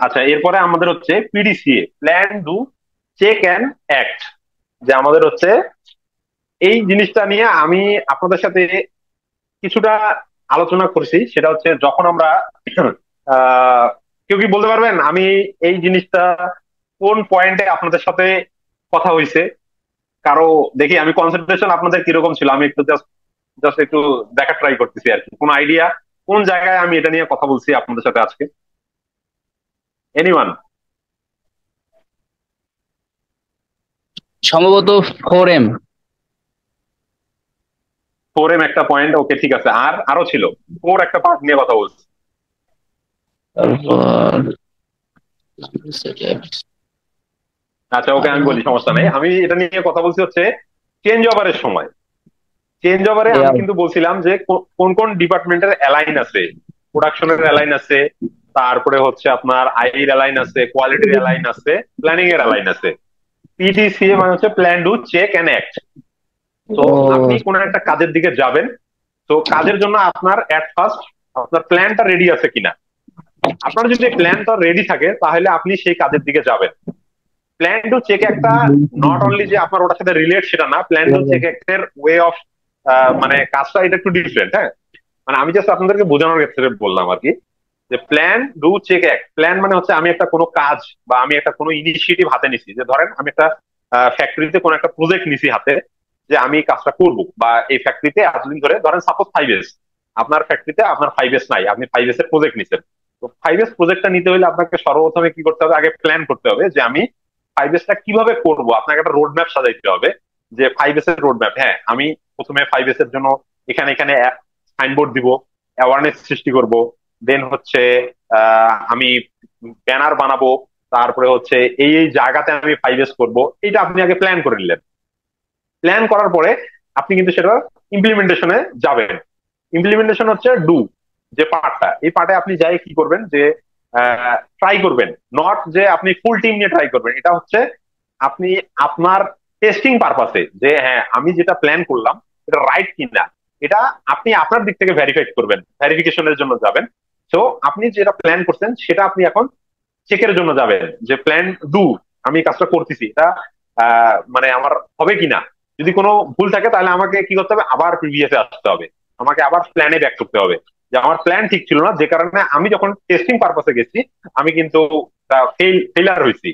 আচ্ছা, এরপরে আমাদের হচ্ছে PDCA, plan do check and act. যে আমাদের হচ্ছে এই জিনিসটা নিয়ে আমি আপনাদের সাথে কিছুটা আলোচনা করছি। সেটা হচ্ছে যখন আমরা আহ কেউ কি বলতে পারবেন আমি এই জিনিসটা কোন পয়েন্টে আপনাদের সাথে কথা হয়েছে? কারো দেখি আমি কনসেন্ট্রেশন আপনাদের কিরকম ছিল, আমি একটু জাস্ট জাস্ট একটু দেখার ট্রাই করতেছি আর কি, কোন আইডিয়া কোন জায়গায় আমি এটা নিয়ে কথা বলছি আপনাদের সাথে আজকে? এনিওয়ান? সম্ভবত 4M। 4M একটা পয়েন্ট, ওকে ঠিক আছে। আর আরো ছিল, ফোর একটা পার্ট নিয়ে কথা বলছি। তারপর আচ্ছা ওকে, আমি বলি, সমস্যা নেই। আমি এটা নিয়ে কথা বলছি হচ্ছে চেঞ্জ ওভারের সময়। চেঞ্জ ওভারে আমি লেআউট। কিন্তু বলছিলাম যে কোন কোন ডিপার্টমেন্টের অ্যালাইন আছে। প্রোডাকশনের অ্যালাইন আছে, তারপরে হচ্ছে আপনার আইর অ্যালাইন আছে, কোয়ালিটির অ্যালাইন আছে, প্ল্যানিং এর অ্যালাইন আছে। পিডিসিএ মানে হচ্ছে plan do check and act. তো আপনি ও, কোন একটা কাজের দিকে যাবেন, তো কাজের জন্য আপনার এট ফার্স্ট আপনার প্ল্যানটা রেডি আছে কিনা। আপনার যদি প্ল্যানটা রেডি থাকে তাহলে আপনি সেই কাজের দিকে যাবেন। প্ল্যান টু চেক একটা নট অনলি যে আপনার ওটার সাথে রিলেট সেটা না, প্ল্যান টু চেক এর ওয়ে অফ মানে কাজটা এটা একটু ডিফারেন্ট। হ্যাঁ, মানে আমি জাস্ট আপনাদেরকে বোঝানোর ক্ষেত্রে বললাম আর কি, যে প্ল্যান ডু চেক এক প্ল্যান মানে হচ্ছে আমি একটা কোনো কাজ বা আমি একটা কোনো ইনিশিয়েটিভ হাতে নিছি। যে ধরেন আমি একটা ফ্যাক্টরিতে কোনো একটা প্রজেক্ট নিছি হাতে, যে আমি এই কাজটা করব, বা এই ফ্যাক্টরিতে এতদিন ধরে ধরেন সাপোজ 5S, আপনার ফ্যাক্টরিতে আপনার 5S নাই, আপনি 5S এর প্রজেক্ট নিছেন। তো 5S প্রজেক্টটা নিতে হলে আপনাকে সর্বপ্রথমে কি করতে হবে, আগে প্ল্যান করতে হবে যে আমি 5S টা কিভাবে করব। আপনাকে একটা রোড ম্যাপ সাজাইতে হবে, যে 5S এর রোড ম্যাপ। হ্যাঁ, আমি প্রথমে 5S এর জন্য এখানে এখানে সাইনবোর্ড দিব, অ্যাওয়ারনেস সৃষ্টি করব। দেন হচ্ছে আমি ব্যানার বানাবো। তারপরে হচ্ছে এই এই জায়গাতে আমি 5S করব, এটা আপনি আগে প্ল্যান করে নিলেন। প্ল্যান করার পরে আপনি কিন্তু সেটা ইমপ্লিমেন্টেশনে যাবেন। ইমপ্লিমেন্টেশন হচ্ছে ডু যে পার্টটা, এই পার্টে আপনি যাই কি করবেন, যে ট্রাই করবেন। নট যে আপনি ফুল টিম নিয়ে ট্রাই করবেন, এটা হচ্ছে আপনি আপনার টেস্টিং পারপাসে, যে হ্যাঁ আমি যেটা প্ল্যান করলাম এটা রাইট কিনা, এটা আপনি আপনার দিক থেকে ভেরিফাই করবেন, ভেরিফিকেশনের জন্য যাবেন। তো আপনি যেটা প্ল্যান করছেন সেটা আপনি এখন চেকের জন্য যাবেন, যে প্ল্যান ডু আমি কাজটা করতেছি এটা মানে আমার হবে কিনা। যদি কোনো ভুল থাকে তাহলে আমাকে কি করতে হবে, আবার প্রিভিয়াসে আসতে হবে, আমাকে আবার প্ল্যানে ব্যাক করতে হবে, যে আমার প্ল্যান ঠিক ছিল না, যে কারণে আমি যখন টেস্টিং পারপাসে গেছি আমি কিন্তু ফেইলার হয়েছি।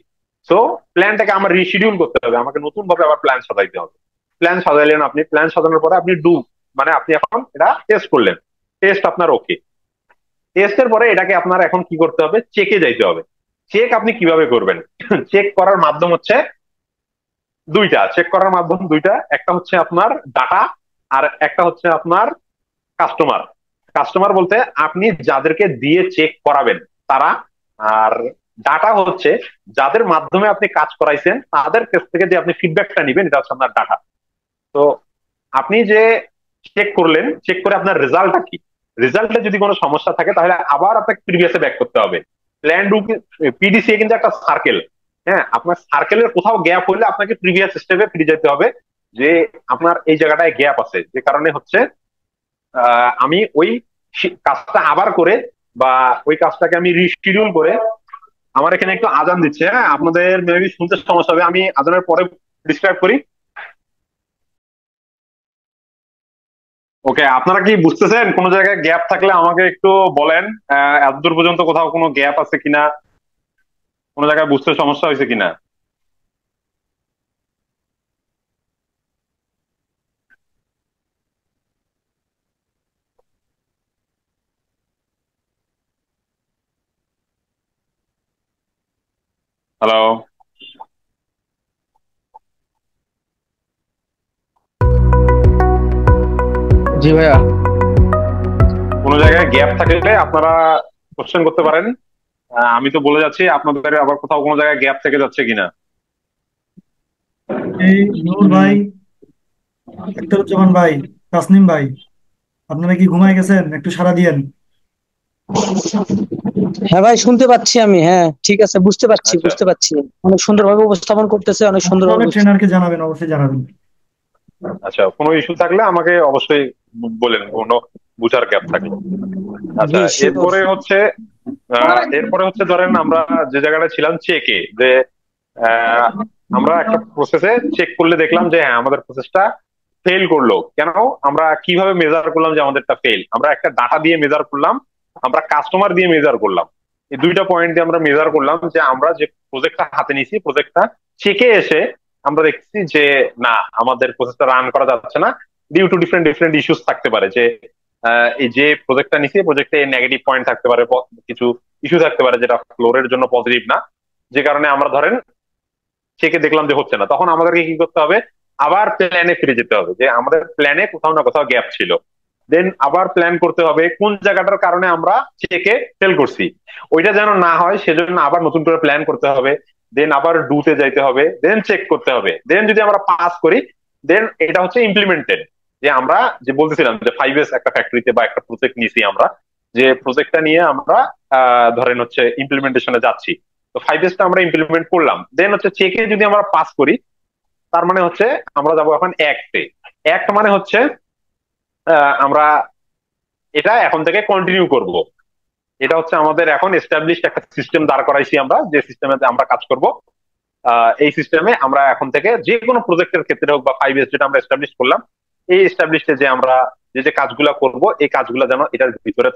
সো প্ল্যানটাকে আমার রিশিডিউল করতে হবে, আমাকে নতুন ভাবে আবার প্ল্যান সাজাইতে হবে। প্ল্যান সাজাইলেন আপনি, প্ল্যান সাজানোর পরে আপনি ডু মানে আপনি এখন এটা টেস্ট করলেন, টেস্ট আপনার ওকে। টেস্টের পরে এটাকে আপনার এখন কি করতে হবে, চেকে যাইতে হবে। চেক আপনি কিভাবে করবেন? চেক করার মাধ্যম হচ্ছে দুইটা, চেক করার মাধ্যম দুইটা, একটা হচ্ছে আপনার ডাটা, আর একটা হচ্ছে আপনার কাস্টমার। কাস্টমার বলতে আপনি যাদেরকে দিয়ে চেক করাবেন তারা, আর ডাটা হচ্ছে যাদের মাধ্যমে আপনি কাজ করাইছেন তাদের কাছ থেকে যে আপনি ফিডব্যাকটা নিবেন, এটা হচ্ছে আপনার ডাটা। তো আপনি যে চেক করলেন, চেক করে আপনার রেজাল্টটা কি, রেজাল্টে যদি কোনো সমস্যা থাকে তাহলে আবার আপনাকে প্রিভিয়াসে ব্যাক করতে হবে। প্ল্যান ডু পিডিসিএ কিন্তু একটা সার্কেল। হ্যাঁ, আপনার সার্কেলের কোথাও গ্যাপ হলে আপনাকে প্রিভিয়াস স্টেপে ফিরে যেতে হবে, যে আপনার এই জায়গাটায় গ্যাপ আছে, যে কারণে হচ্ছে আমি ওই কাজটা আবার করে, বা ওই কাজটাকে আমি রিশিডিউল করে। আমার এখানে একটু আজান দিচ্ছে, হ্যাঁ আপনাদের মেবি শুনতে সমস্যা হবে, আমি আজানের পরে ডিসক্রাইব করি। ওকে, আপনারা কি বুঝতেছেন? কোনো জায়গায় গ্যাপ থাকলে আমাকে একটু বলেন, এতদূর পর্যন্ত কোথাও কোনো গ্যাপ আছে কিনা, কোনো জায়গায় বুঝতে সমস্যা হয়েছে কিনা। হ্যালো? জি ভাইয়া। কোনো জায়গায় গ্যাপ থাকলে আপনারা কোশ্চেন করতে পারেন। আমি তো বলে যাচ্ছি, আপনাদের আবার কোথাও কোনো জায়গায় গ্যাপ থেকে যাচ্ছে কিনা। এই নূর ভাই, আখতারুজ্জামান ভাই, তাসনিম ভাই, আপনারা কি ঘুমায় গেছেন? একটু সাড়া দিয়েন। হ্যাঁ ভাই, শুনতে পাচ্ছি আমি। হ্যাঁ ঠিক আছে, বুঝতে পারছি আচ্ছা বুঝতে পারছি। অনেক সুন্দরভাবে উপস্থাপন করতেছে, অনেক সমস্যা সুন্দরভাবে হলে বুঝছি। ট্রেনারকে জানাবেন, অবশ্যই জানাবেন। আচ্ছা, কোনো ইস্যু থাকলে আমাকে অবশ্যই বলেন, কোনো বুঝার গ্যাপ থাকলে। আচ্ছা, জি শিওর। এরপরে হচ্ছে এরপরে হচ্ছে ধরেন আমরা যে জায়গাটা ছিলাম চেকে, যে আহ, আমরা একটা প্রসেসে চেক করলে দেখলাম যে হ্যাঁ আমাদের প্রসেসটা ফেল করলো কেন। আমরা কিভাবে মেজার করলাম যে আমাদেরটা ফেল? আমরা একটা ডাটা দিয়ে মেজার করলাম, আমরা কাস্টমার দিয়ে মেজার করলাম। এই দুইটা পয়েন্ট দিয়ে আমরা মেজার করলাম যে আমরা যে প্রজেক্টটা হাতে নিছি, প্রজেক্টটা চেকে এসে আমরা দেখছি যে না, আমাদের প্রসেসটা রান করা যাচ্ছে না, due to different different issues থাকতে পারে। যে এই যে প্রজেক্টটা নিছি, প্রজেক্টে নেগেটিভ পয়েন্ট থাকতে পারে, কিছু ইস্যু থাকতে পারে যেটা ফ্লোরের জন্য পজিটিভ না, যে কারণে আমরা ধরেন চেকে দেখলাম যে হচ্ছে না। তখন আমাদেরকে কি করতে হবে? আবার প্ল্যানে ফিরে যেতে হবে, যে আমাদের প্ল্যানে কোথাও না কোথাও গ্যাপ ছিল। দেন আবার প্ল্যান করতে হবে কোন জায়গাটার কারণে আমরা চেকে ফেল করছি, ওইটা যেন না হয় সেজন্য আবার নতুন করে প্ল্যান করতে হবে। দেন আবার ডুতে যাইতে হবে, দেন চেক করতে হবে। দেন যদি আমরা পাস করি, দেন এটা হচ্ছে ইমপ্লিমেন্টেড। যে আমরা যে বলতেছিলাম যে 5S একটা ফ্যাক্টরিতে বা একটা প্রজেক্ট নিছি আমরা, যে প্রজেক্টটা নিয়ে আমরা ধরেন হচ্ছে ইমপ্লিমেন্টেশনে যাচ্ছি। তো 5S টা আমরা ইমপ্লিমেন্ট করলাম, দেন হচ্ছে চেকে যদি আমরা পাস করি, তার মানে হচ্ছে আমরা যাবো এখন অ্যাক্টে। অ্যাক্ট মানে হচ্ছে আমরা এটা এখন থেকে কন্টিনিউ করব। এটা হচ্ছে আমাদের এখন এস্টাবলিশড একটা সিস্টেম দাঁড় করাইছি আমরা, যে সিস্টেমে আমরা কাজ করব। এই সিস্টেমে আমরা এখন থেকে যে কোনো প্রজেক্টের ক্ষেত্রে হোক বা 5S যেটা আমরা এস্টাবলিশ করলাম, এই এস্টাবলিশে যে আমরা যে যে কাজগুলা করব, এই কাজগুলা যেন এটার ভিতরে